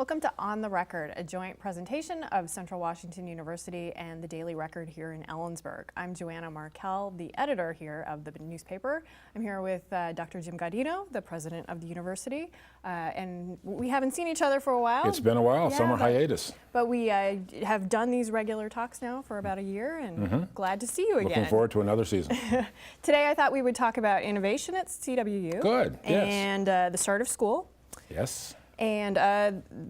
Welcome to On the Record, a joint presentation of Central Washington University and the Daily Record here in Ellensburg. I'm Joanna Markell, the editor here of the newspaper. I'm here with Dr. Jim Gaudino, the president of the university, and we haven't seen each other for a while. It's been a while, summer hiatus. But we have done these regular talks now for about a year, and glad to see you again. Looking forward to another season. Today I thought we would talk about innovation at CWU. Good, yes. And the start of school. Yes. And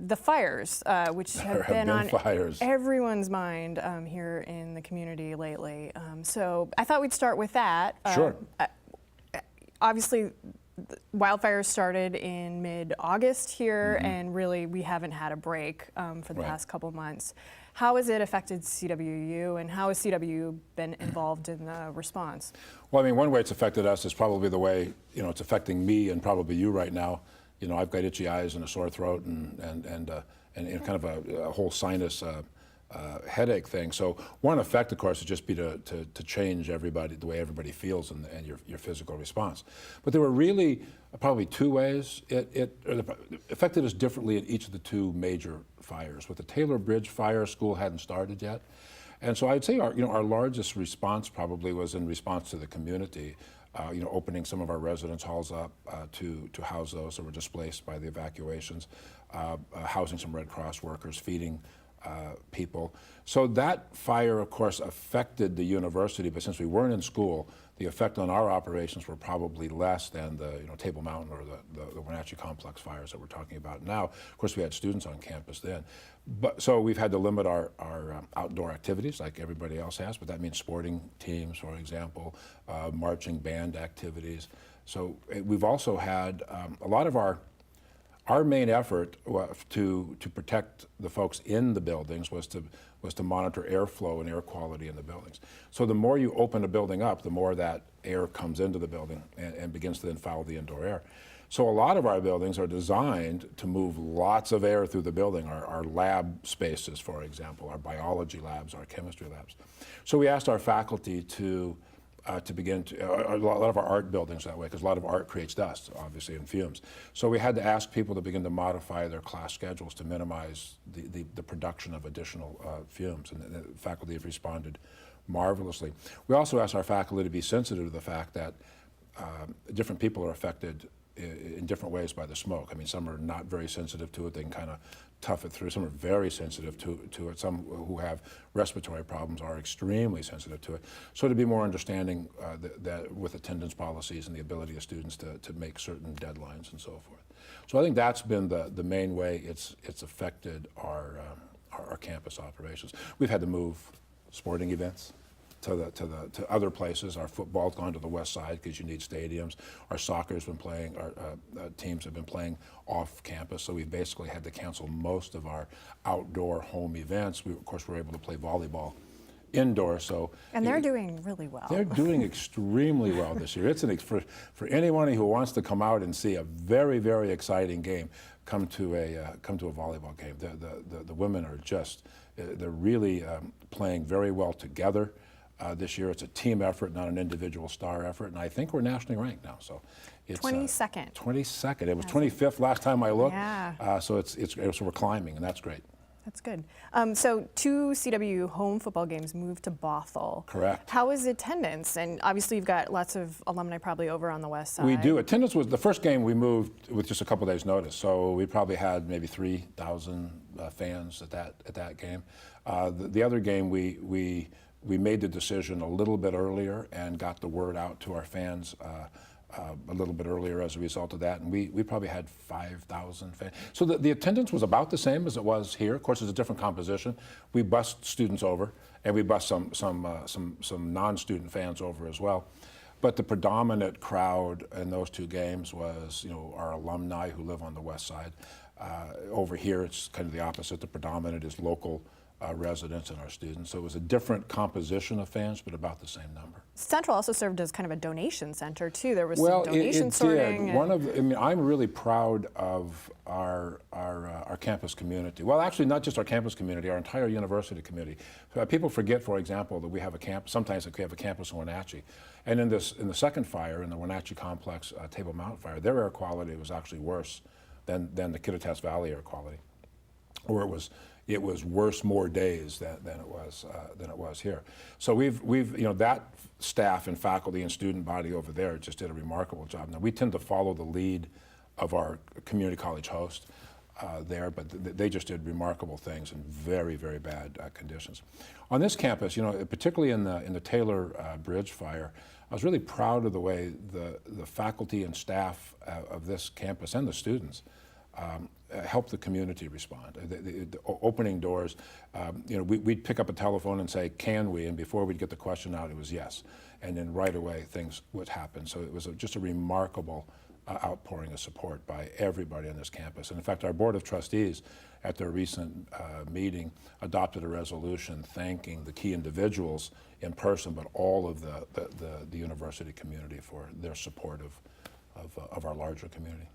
the fires, which have been on everyone's mind here in the community lately. So I thought we'd start with that. Sure. Obviously, wildfires started in mid-August here, and really we haven't had a break for the past couple months. How has it affected CWU, and how has CWU been involved in the response? Well, I mean, one way it's affected us is probably the way, it's affecting me and probably you right now. I've got itchy eyes and a sore throat and kind of a whole sinus headache thing. So one effect, of course, would just be to change everybody, the way everybody feels and your physical response. But there were really probably two ways. It affected us differently at each of the two major fires. With the Taylor Bridge fire, school hadn't started yet. And so I'd say our largest response probably was in response to the community. Opening some of our residence halls up to house those that were displaced by the evacuations, housing some Red Cross workers, feeding people. So that fire, of course, affected the university, but since we weren't in school, the effect on our operations were probably less than the Table Mountain or the Wenatchee Complex fires that we're talking about now. Of course, we had students on campus then. So we've had to limit our outdoor activities like everybody else has, but that means sporting teams, for example, marching band activities. So we've also had a lot of our main effort to protect the folks in the buildings was to monitor airflow and air quality in the buildings. So the more you open a building up, the more that air comes into the building and begins to then foul the indoor air. So a lot of our buildings are designed to move lots of air through the building, our lab spaces, for example, our biology labs, our chemistry labs. So we asked our faculty to begin to, a lot of our art buildings that way, because a lot of art creates dust, obviously, and fumes. So we had to ask people to begin to modify their class schedules to minimize the production of additional fumes, and the faculty have responded marvelously. We also asked our faculty to be sensitive to the fact that different people are affected in different ways by the smoke. I mean, some are not very sensitive to it, they can kind of tough it through. Some are very sensitive to it. Some who have respiratory problems are extremely sensitive to it. So to be more understanding that with attendance policies and the ability of students to make certain deadlines and so forth. So I think that's been the main way it's affected our campus operations. We've had to move sporting events to other places. Our football's gone to the west side because you need stadiums. Our soccer's been playing, our teams have been playing off campus, so we've basically had to cancel most of our outdoor home events. We, of course, were able to play volleyball indoors. And they're doing really well. They're doing extremely well this year. It's for anyone who wants to come out and see a very, very exciting game, come to a volleyball game. The women are just, they're really playing very well together. This year it's a team effort, not an individual star effort, and I think we're nationally ranked now. So it's 22nd. 22nd. It was 25th last time I looked. Yeah. So we're climbing, and that's great. That's good. So 2 CW home football games moved to Bothell. Correct. How is attendance? And obviously you've got lots of alumni probably over on the west side. We do. Attendance was the first game we moved with just a couple days' notice. So we probably had maybe 3,000 fans at that game. The other game we made the decision a little bit earlier and got the word out to our fans a little bit earlier as a result of that, and we probably had 5,000 fans. So the attendance was about the same as it was here. Of course, it's a different composition. We bussed students over, and we bussed some non-student fans over as well. But the predominant crowd in those 2 games was our alumni who live on the west side. Over here, it's kind of the opposite. The predominant is local residents and our students. So it was a different composition of fans, but about the same number. Central also served as kind of a donation center too. There was some donation sorting. Did. I'm really proud of our campus community. Well, actually, not just our campus community, our entire university community. People forget, for example, that we have a campus. Sometimes we have a campus in Wenatchee, and in the second fire, in the Wenatchee Complex Table Mountain fire, their air quality was actually worse than the Kittitas Valley air quality. or it was worse more days than it was here. So we've that staff and faculty and student body over there just did a remarkable job. Now we tend to follow the lead of our community college host there, but they just did remarkable things in very, very bad conditions. On this campus, particularly in the Taylor Bridge fire, I was really proud of the way the faculty and staff of this campus and the students help the community respond. The opening doors, we'd pick up a telephone and say, can we? And before we'd get the question out, it was yes. And then right away, things would happen. So it was just a remarkable outpouring of support by everybody on this campus. And in fact, our Board of Trustees at their recent meeting adopted a resolution thanking the key individuals in person, but all of the university community for their support of our larger community.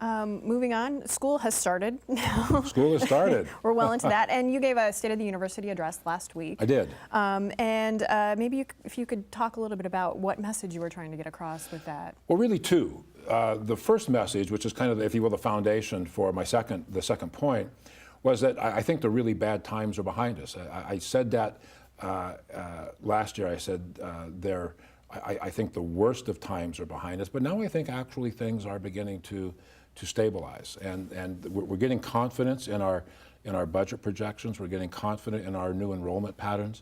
Moving on, school has started now. School has started. We're well into that. And you gave a State of the University address last week. I did. And maybe if you could talk a little bit about what message you were trying to get across with that. Well, really two. The first message, which is kind of, if you will, the foundation for the second point, was that I think the really bad times are behind us. I said that last year. I said I think the worst of times are behind us, but now I think actually things are beginning to stabilize, and we're getting confidence in our budget projections. We're getting confident in our new enrollment patterns.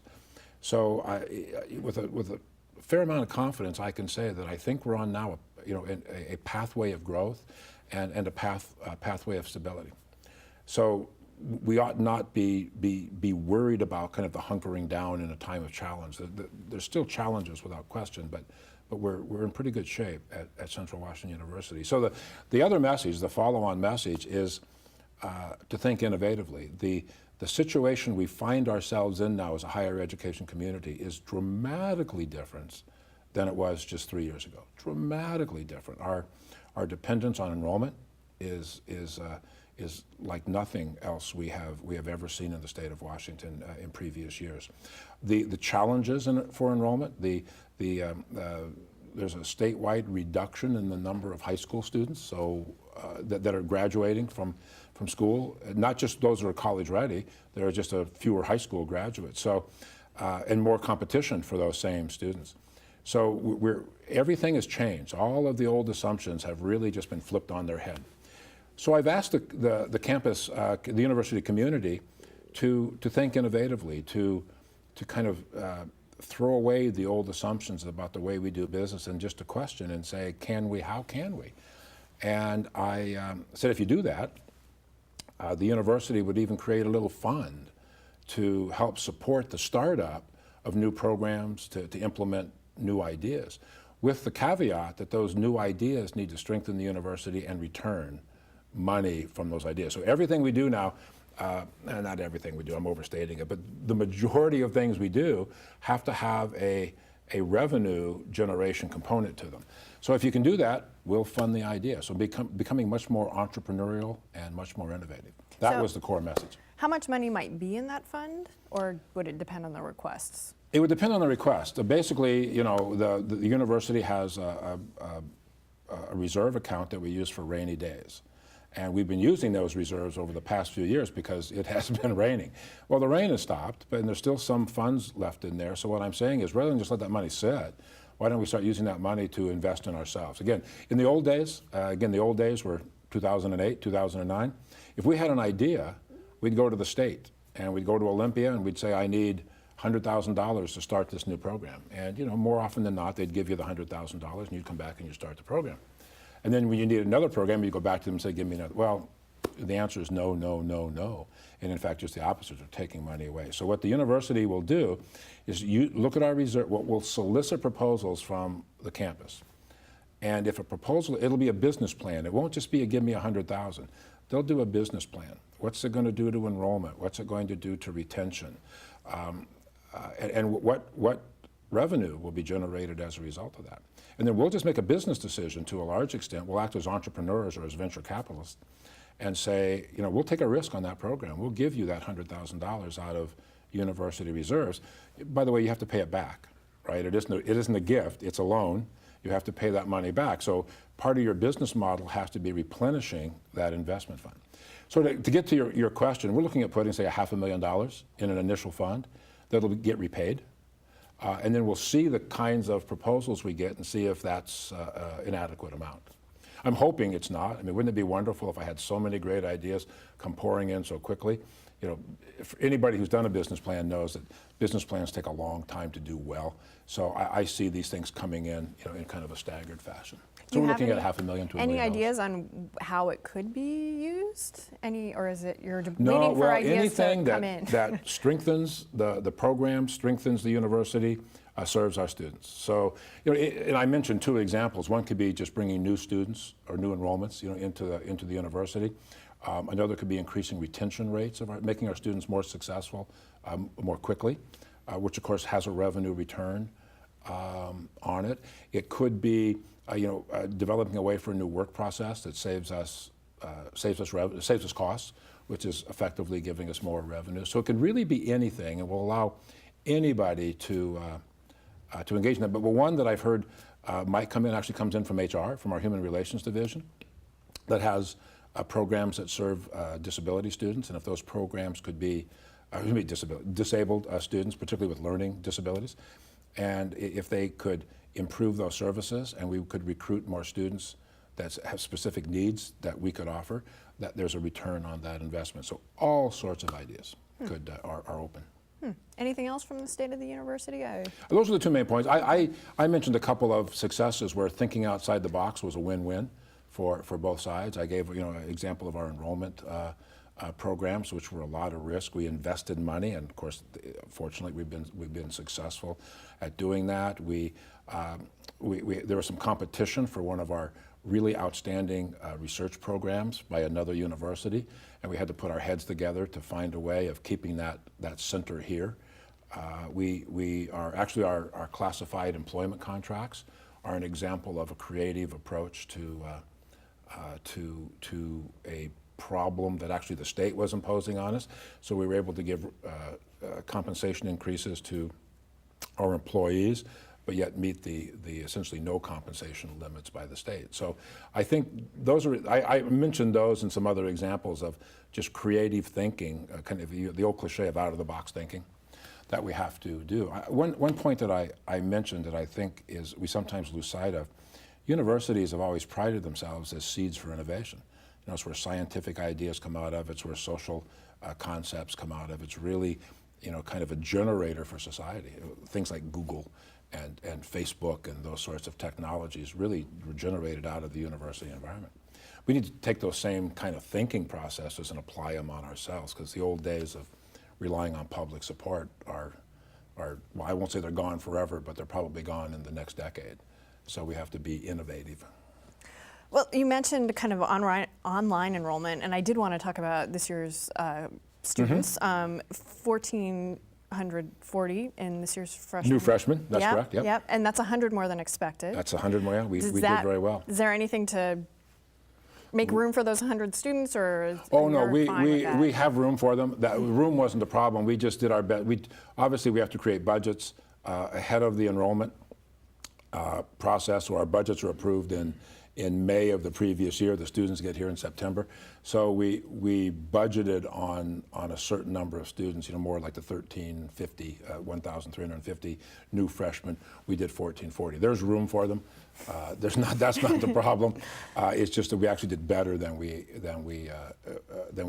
So with a fair amount of confidence, I can say that I think we're on now a pathway of growth and a pathway of stability. So we ought not be worried about kind of the hunkering down in a time of challenge. There's still challenges without question, but we're in pretty good shape at Central Washington University. So the other message, the follow-on message, is to think innovatively. The situation we find ourselves in now as a higher education community is dramatically different than it was just 3 years ago. Dramatically different. Our dependence on enrollment is like nothing else we have ever seen in the state of Washington in previous years. The challenges for enrollment, there's a statewide reduction in the number of high school students that are graduating from school. Not just those that are college ready, there are just fewer high school graduates. So, and more competition for those same students. So everything has changed. All of the old assumptions have really just been flipped on their head. So I've asked the campus, the university community, to think innovatively, to kind of throw away the old assumptions about the way we do business and just to question and say, can we? How can we? And I said, if you do that, the university would even create a little fund to help support the startup of new programs to implement new ideas, with the caveat that those new ideas need to strengthen the university and return money from those ideas. So everything we do now, not everything we do, I'm overstating it, but the majority of things we do have to have a revenue generation component to them. So if you can do that, we'll fund the idea. So becoming much more entrepreneurial and much more innovative. That was the core message. How much money might be in that fund, or would it depend on the requests? It would depend on the request. Basically, the university has a reserve account that we use for rainy days. And we've been using those reserves over the past few years because it has been raining. Well, the rain has stopped, but there's still some funds left in there. So what I'm saying is, rather than just let that money sit, why don't we start using that money to invest in ourselves? Again, in the old days, the old days were 2008, 2009. If we had an idea, we'd go to the state and we'd go to Olympia and we'd say, I need $100,000 to start this new program. And more often than not, they'd give you the $100,000 and you'd come back and you start the program. And then when you need another program, you go back to them and say, give me another. Well, the answer is no, no, no, no. And in fact, just the opposite of taking money away. So what the university will do is you look at our reserve, we'll solicit proposals from the campus. And if a proposal, it'll be a business plan. It won't just be a give me 100,000. They'll do a business plan. What's it going to do to enrollment? What's it going to do to retention? And what revenue will be generated as a result of that? And then we'll just make a business decision to a large extent. We'll act as entrepreneurs or as venture capitalists and say, we'll take a risk on that program. We'll give you that $100,000 out of university reserves. By the way, you have to pay it back, right? It isn't a gift, it's a loan. you have to pay that money back. So part of your business model has to be replenishing that investment fund. So to get to your question, we're looking at putting, say, $500,000 in an initial fund that'll get repaid. And then we'll see the kinds of proposals we get and see if that's an adequate amount. I'm hoping it's not. I mean, wouldn't it be wonderful if I had so many great ideas come pouring in so quickly? You know, if anybody who's done a business plan knows that business plans take a long time to do well. So I see these things coming in, you know, in kind of a staggered fashion. So we're looking at $500,000 to $1 million. Any ideas on how it could be used? Or is it you're No, waiting for well, ideas to anything come in? that strengthens the program, strengthens the university, serves our students. So, you know, and I mentioned two examples. One could be just bringing new students or new enrollments, you know, into the university. Another could be increasing retention rates, making our students more successful more quickly, which of course has a revenue return on it. It could be, developing a way for a new work process that saves us costs, which is effectively giving us more revenue. So it could really be anything, and will allow anybody to engage in that. But one that I've heard might come in, actually comes in from HR, from our Human Relations Division, that has programs that serve disability students, and if those programs could be disabled students, particularly with learning disabilities, and if they could improve those services and we could recruit more students that have specific needs that we could offer, that there's a return on that investment. So all sorts of ideas are open. Anything else from the state of the university? Those are the two main points. I mentioned a couple of successes where thinking outside the box was a win-win for both sides. I gave an example of our enrollment programs, which were a lot of risk. We invested money, and of course, fortunately, we've been successful at doing that. There was some competition for one of our really outstanding research programs by another university, and we had to put our heads together to find a way of keeping that center here. We are actually our classified employment contracts are an example of a creative approach to a problem that actually the state was imposing on us. So we were able to give compensation increases to our employees, but yet meet the essentially no compensation limits by the state. So I think those are, I mentioned those and some other examples of just creative thinking, kind of the old cliche of out of the box thinking that we have to do. One point that I mentioned that I think is we sometimes lose sight of, universities have always prided themselves as seeds for innovation. You know, it's where scientific ideas come out of, it's where social concepts come out of. It's really, kind of a generator for society. Things like Google and Facebook and those sorts of technologies really were generated out of the university environment. We need to take those same kind of thinking processes and apply them on ourselves, because the old days of relying on public support are, well, I won't say they're gone forever, but they're probably gone in the next decade. So we have to be innovative. Well, you mentioned kind of online enrollment, and I did want to talk about this year's students. 1,440 in this year's freshmen. New freshmen, that's correct, yep. Yep, and that's 100 more than expected. That's 100 more, yeah. We did very well. Is there anything to make room for those 100 students, or oh no, we have room for them. That room wasn't a problem. We just did our best. Obviously we have to create budgets ahead of the enrollment process, so our budgets are approved in May of the previous year. The students get here in September. So we budgeted on a certain number of students, more like the 1,350 new freshmen. We did 1,440. There's room for them. That's not the problem. It's just that we actually did better than we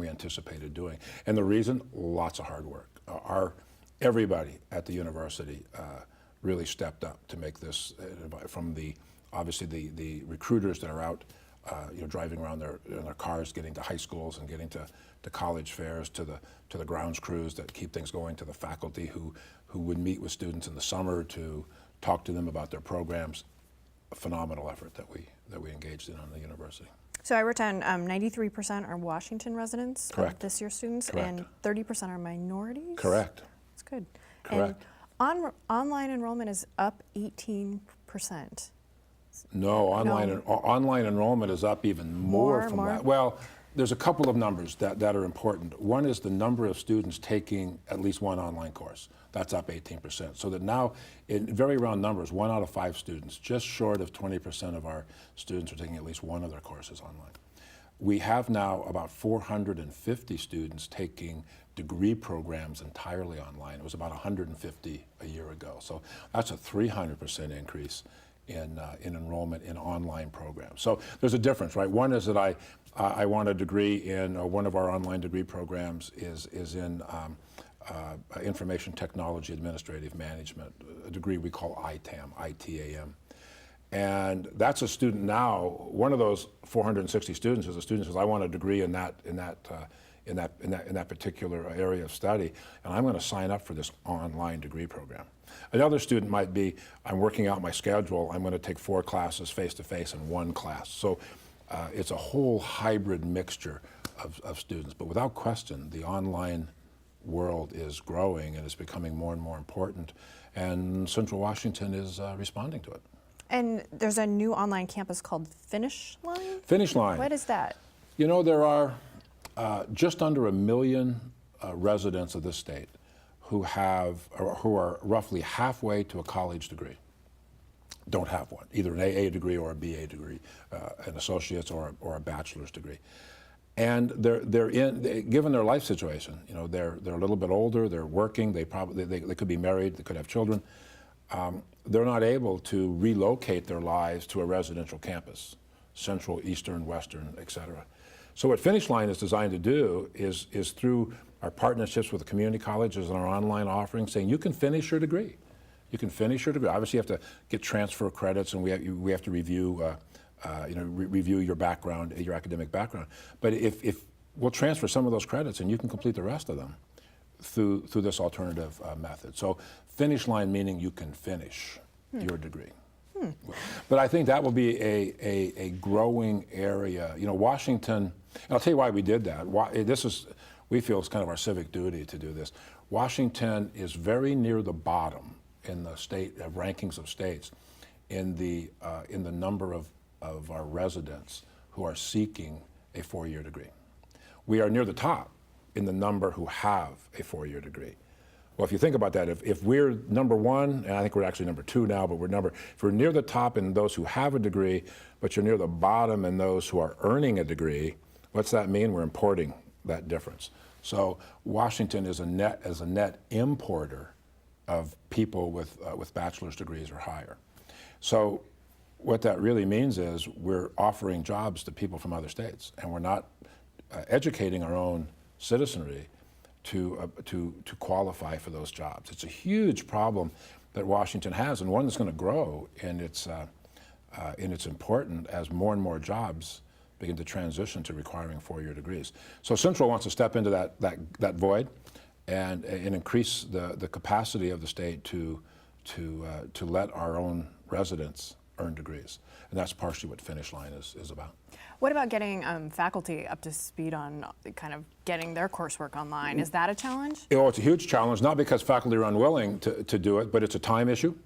anticipated doing. And the reason? Lots of hard work. Everybody at the university really stepped up to make this, from obviously the recruiters that are out, driving around in their cars, getting to high schools and getting to college fairs, to the grounds crews that keep things going, to the faculty who would meet with students in the summer to talk to them about their programs. A phenomenal effort that we engaged in on the university. So I wrote down 93% are Washington residents Correct. of this year's students, Correct. and 30% are minorities? Correct. That's good. Correct. And online enrollment is up 18%. No, online enrollment is up even more from that. Well, there's a couple of numbers that are important. One is the number of students taking at least one online course. That's up 18%. So that now, in very round numbers, 1 out of 5 students, just short of 20% of our students are taking at least one of their courses online. We have now about 450 students taking degree programs entirely online. It was about 150 a year ago. So that's a 300% increase in enrollment in online programs. So there's a difference, right? One is that I want a degree in, one of our online degree programs is in Information Technology Administrative Management, a degree we call ITAM, I-T-A-M. And that's a student now, one of those 460 students is a student who says, I want a degree in that particular area of study, and I'm going to sign up for this online degree program. Another student might be, I'm working out my schedule, I'm going to take 4 classes face-to-face and 1 class. So it's a whole hybrid mixture of students. But without question, the online world is growing and it's becoming more and more important, and Central Washington is responding to it. And there's a new online campus called Finish Line? Finish Line. What is that? You know, there are just under 1 million residents of this state who are roughly halfway to a college degree. Don't have one, either an AA degree or a BA degree, an associate's or a bachelor's degree. And given their life situation, you know, they're a little bit older, they're working, they could be married, they could have children. They're not able to relocate their lives to a residential campus, central, eastern, western, et cetera. So what Finish Line is designed to do is through our partnerships with the community colleges and our online offering, saying you can finish your degree. You can finish your degree. Obviously, you have to get transfer credits, and we have to review, review your background, your academic background. But if we'll transfer some of those credits, and you can complete the rest of them through this alternative method. So Finish Line meaning you can finish your degree. But I think that will be a growing area. You know, Washington, and I'll tell you why we did that. We feel it's kind of our civic duty to do this. Washington is very near the bottom in the state rankings of states in the number of our residents who are seeking a 4-year degree. We are near the top in the number who have a 4-year degree. Well, if you think about that, if we're number 1, and I think we're actually number 2 now, but if we're near the top in those who have a degree, but you're near the bottom in those who are earning a degree, what's that mean? We're importing that difference. So Washington is a net importer of people with bachelor's degrees or higher. So what that really means is we're offering jobs to people from other states, and we're not educating our own citizenry to qualify for those jobs. It's a huge problem that Washington has, and one that's going to grow in its importance as more and more jobs begin to transition to requiring 4-year degrees. So Central wants to step into that void and increase the capacity of the state to let our own residents earn degrees, and that's partially what Finish Line is about. What about getting faculty up to speed on kind of getting their coursework online? Is that a challenge? Oh, it's a huge challenge, not because faculty are unwilling to do it, but it's a time issue,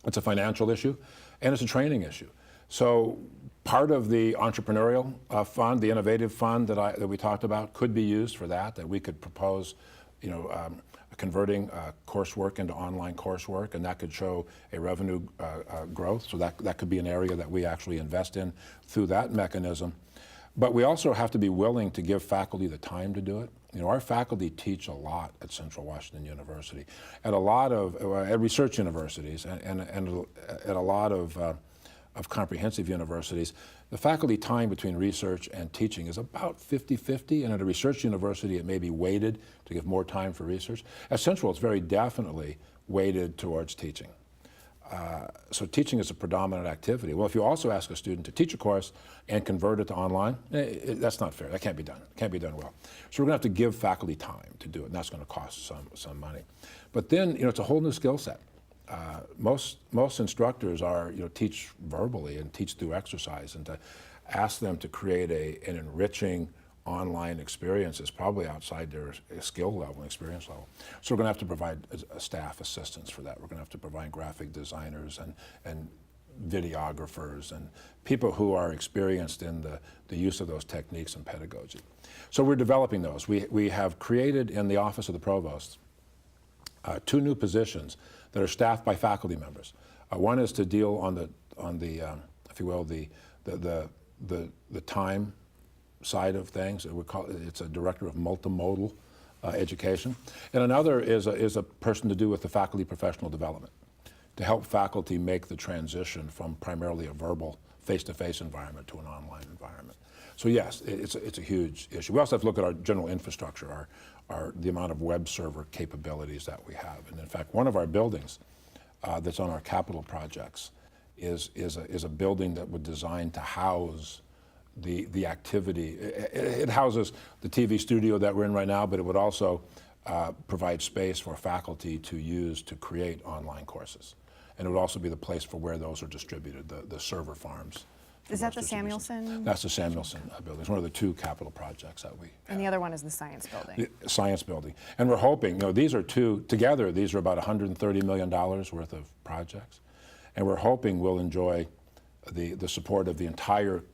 it's a financial issue, and it's a training issue. So part of the entrepreneurial fund, the innovative fund that we talked about, could be used for that we could propose, you know, converting coursework into online coursework, and that could show a revenue growth. So that could be an area that we actually invest in through that mechanism. But we also have to be willing to give faculty the time to do it. You know, our faculty teach a lot at Central Washington University, at a lot of at research universities, and at a lot of comprehensive universities. The faculty time between research and teaching is about 50-50, and at a research university it may be weighted to give more time for research. At Central it's very definitely weighted towards teaching. So teaching is a predominant activity. Well, if you also ask a student to teach a course and convert it to online, that's not fair. That can't be done. It can't be done well. So we're going to have to give faculty time to do it, and that's going to cost some money. But then, you know, it's a whole new skill set. Most instructors teach verbally and teach through exercise, and to ask them to create an enriching online experience is probably outside their skill level and experience level. So we're going to have to provide staff assistance for that. We're going to have to provide graphic designers and videographers and people who are experienced in the use of those techniques and pedagogy. So we're developing those. We have created in the Office of the Provost two new positions that are staffed by faculty members. One is to deal on the if you will, the time side of things. It's a director of multimodal education, and another is a person to do with the faculty professional development, to help faculty make the transition from primarily a verbal face-to-face environment to an online environment. So yes, it's a huge issue. We also have to look at our general infrastructure, the amount of web server capabilities that we have. And in fact, one of our buildings that's on our capital projects is a building that was designed to house the activity. It houses the TV studio that we're in right now, but it would also provide space for faculty to use to create online courses. And it would also be the place for where those are distributed, the server farms. Is that the Samuelson? That's the Samuelson building. It's one of the two capital projects that we have. And the other one is the science building. The science building. And we're hoping, these are together, these are about $130 million worth of projects. And we're hoping we'll enjoy the support of the entire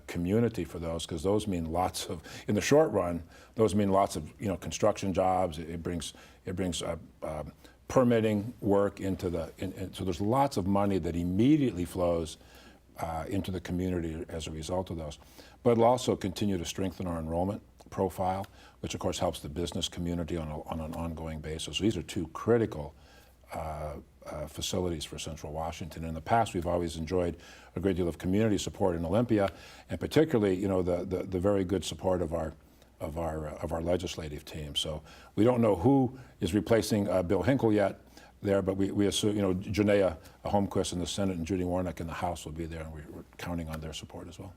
community for those, because those mean lots of, in the short run, those mean lots of construction jobs. It brings permitting work so there's lots of money that immediately flows into the community as a result of those. But it'll also continue to strengthen our enrollment profile, which of course helps the business community on an ongoing basis. So these are two critical facilities for Central Washington. In the past, we've always enjoyed a great deal of community support in Olympia, and particularly, the very good support of our legislative team. So we don't know who is replacing Bill Hinkle yet there, but we assume, Janaea Holmquist in the Senate and Judy Warnock in the House will be there, and we're counting on their support as well.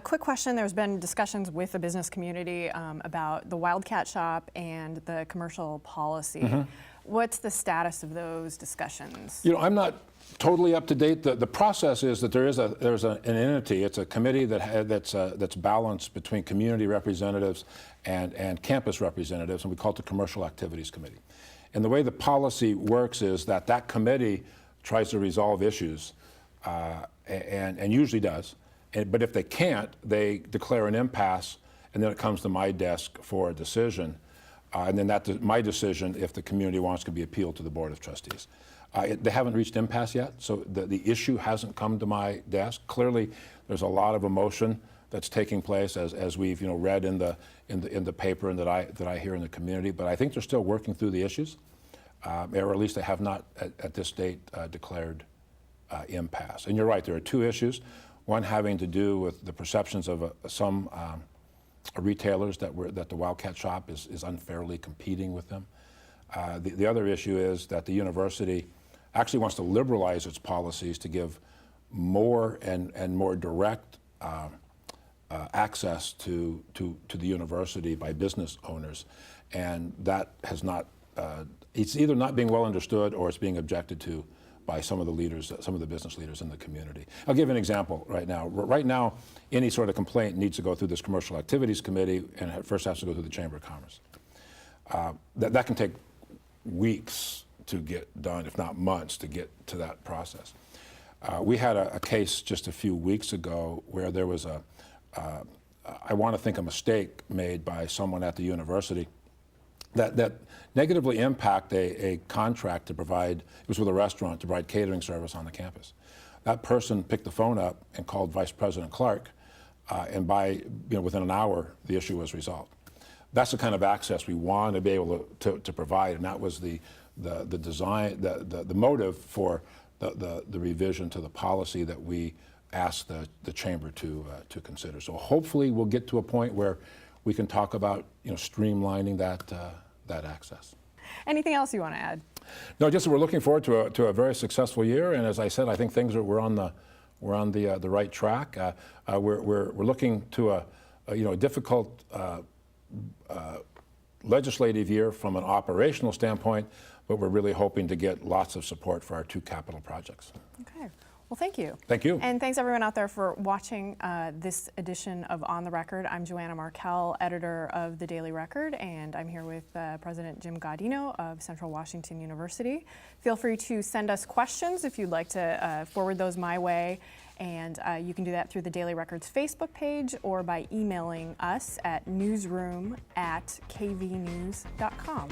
Quick question, there's been discussions with the business community about the Wildcat Shop and the commercial policy. Mm-hmm. What's the status of those discussions? I'm not totally up to date. The process is that there's an entity. It's a committee that's balanced between community representatives and campus representatives, and we call it the Commercial Activities Committee. And the way the policy works is that committee tries to resolve issues, and usually does. But if they can't, they declare an impasse, and then it comes to my desk for a decision. And then my decision, if the community wants, can be appealed to the Board of Trustees. They haven't reached impasse yet, so the issue hasn't come to my desk. Clearly, there's a lot of emotion that's taking place as we've read in the paper and that I hear in the community. But I think they're still working through the issues, or at least they have not at this date declared impasse. And you're right, there are two issues. One having to do with the perceptions of some retailers that the Wildcat Shop is unfairly competing with them. The other issue is that the university actually wants to liberalize its policies to give more and more direct access to the university by business owners, and that has not. It's either not being well understood or it's being objected to by some of the leaders, some of the business leaders in the community. I'll give an example right now. Right now, any sort of complaint needs to go through this Commercial Activities Committee, and it first has to go through the Chamber of Commerce. That can take weeks to get done, if not months, to get to that process. We had a case just a few weeks ago where there was I want to think, a mistake made by someone at the university that negatively impact a contract to provide, it was with a restaurant, to provide catering service on the campus. That person picked the phone up and called Vice President Clark, and within an hour, the issue was resolved. That's the kind of access we want to be able to provide, and that was the design, the motive for the revision to the policy that we asked the chamber to consider. So hopefully we'll get to a point where we can talk about streamlining that access. Anything else you want to add? No, just we're looking forward to a very successful year, and as I said, I think we're on the right track. We're looking to a difficult legislative year from an operational standpoint, but we're really hoping to get lots of support for our two capital projects. Okay. Well, thank you. Thank you. And thanks everyone out there for watching this edition of On the Record. I'm Joanna Markell, editor of the Daily Record, and I'm here with President Jim Gaudino of Central Washington University. Feel free to send us questions if you'd like to forward those my way, and you can do that through the Daily Record's Facebook page or by emailing us at newsroom@kvnews.com.